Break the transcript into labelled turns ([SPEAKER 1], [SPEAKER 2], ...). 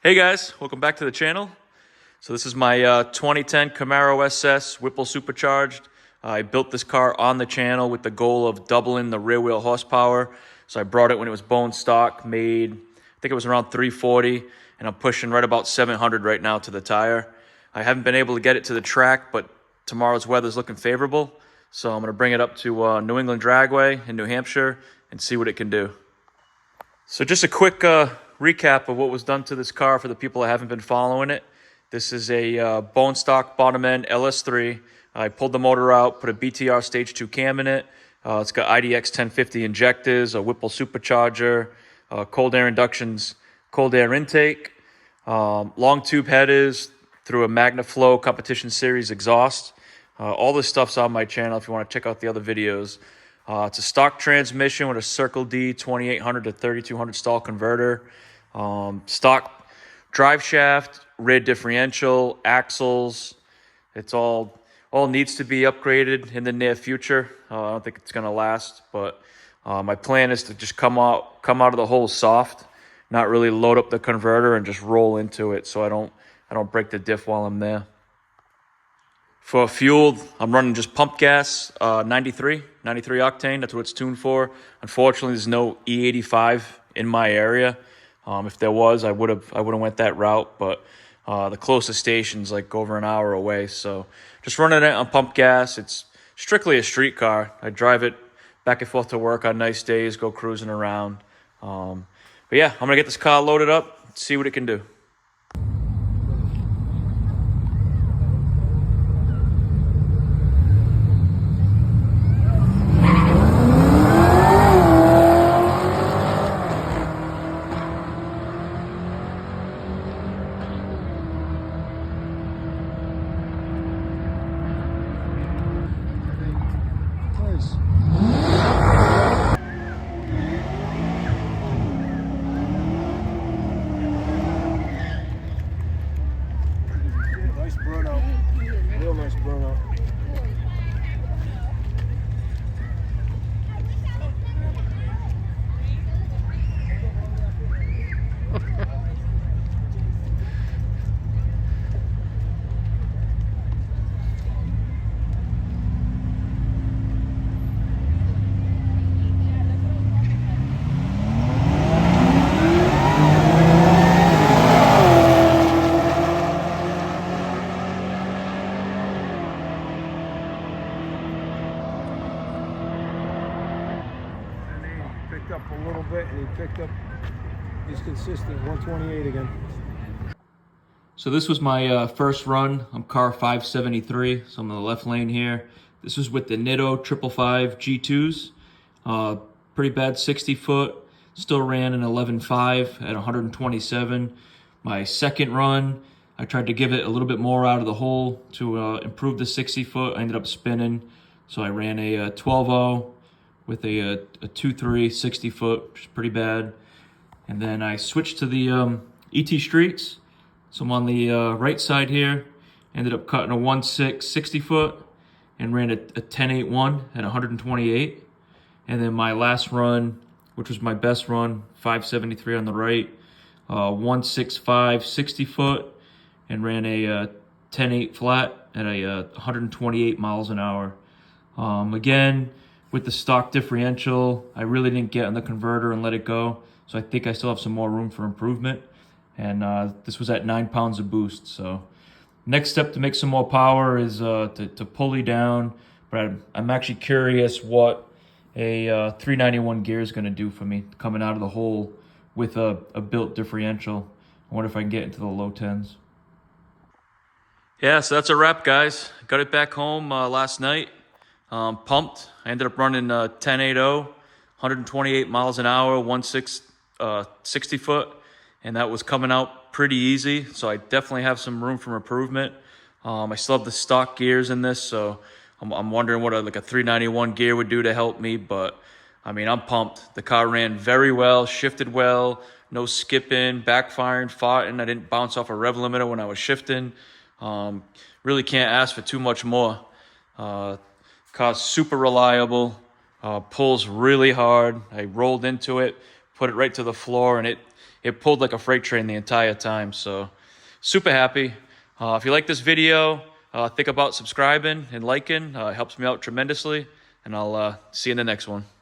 [SPEAKER 1] Hey guys, welcome back to the channel. So this is my 2010 Camaro SS Whipple Supercharged. I built this car on the channel with the goal of doubling the rear wheel horsepower. So I brought it when it was bone stock, made, I think it was around 340, and I'm pushing right about 700 right now to the tire. I haven't been able to get it to the track, but tomorrow's weather is looking favorable. So I'm gonna bring it up to New England Dragway in New Hampshire and see what it can do. So just a quick recap of what was done to this car for the people that haven't been following it. This is a bone stock bottom end LS3. I pulled the motor out, put a BTR Stage 2 cam in it. It's got IDX 1050 injectors, a Whipple supercharger, cold air inductions, cold air intake, long tube headers through a MagnaFlow Competition Series exhaust. All this stuff's on my channel if you want to check out the other videos. It's a stock transmission with a Circle D 2800 to 3200 stall converter. Stock drive shaft, rear differential, axles. It's all needs to be upgraded in the near future. I don't think it's gonna last, but my plan is to just come out of the hole soft, not really load up the converter and just roll into it, so I don't break the diff while I'm there. For fuel, I'm running just pump gas, 93 octane. That's what it's tuned for. Unfortunately, there's no E85 in my area. If there was, I would have went that route, but the closest station's like over an hour away. So just running it on pump gas. It's strictly a street car. I drive it back and forth to work on nice days, go cruising around. But yeah, I'm gonna get this car loaded up, see what it can do.
[SPEAKER 2] Nice burnout. Real nice burnout. Picked up a little bit, and he picked up, he's consistent, 128 again.
[SPEAKER 1] So this was my first run. I'm car 573, so I'm in the left lane here. This was with the Nitto 555 G2s. Pretty bad 60 foot, still ran an 11.5 at 127. My second run, I tried to give it a little bit more out of the hole to improve the 60 foot. I ended up spinning, so I ran a 12.0 with a 2.3 60 foot, which is pretty bad. And then I switched to the ET Streets. So I'm on the right side here, ended up cutting a 1.6 60 foot and ran a 10.81 at 128. And then my last run, which was my best run, 573 on the right, 1.65 60 foot and ran a 10.8 flat at a 128 miles an hour. Again, with the stock differential, I really didn't get on the converter and let it go. So I think I still have some more room for improvement. And this was at 9 pounds of boost. So next step to make some more power is to pulley down. But I'm actually curious what a 391 gear is going to do for me coming out of the hole with a built differential. I wonder if I can get into the low 10s. Yeah, so that's a wrap, guys. Got it back home last night. Pumped. I ended up running 10.80, 128 miles an hour, 1.6 60 foot, and that was coming out pretty easy. So I definitely have some room for improvement. I still have the stock gears in this, so I'm wondering what like a 391 gear would do to help me. But I mean, I'm pumped. The car ran very well, shifted well, no skipping, backfiring, farting. I didn't bounce off a rev limiter when I was shifting. Really can't ask for too much more. Car's super reliable, pulls really hard. I rolled into it, put it right to the floor, and it it pulled like a freight train the entire time. So super happy. If you like this video, think about subscribing and liking. It helps me out tremendously. And I'll see you in the next one.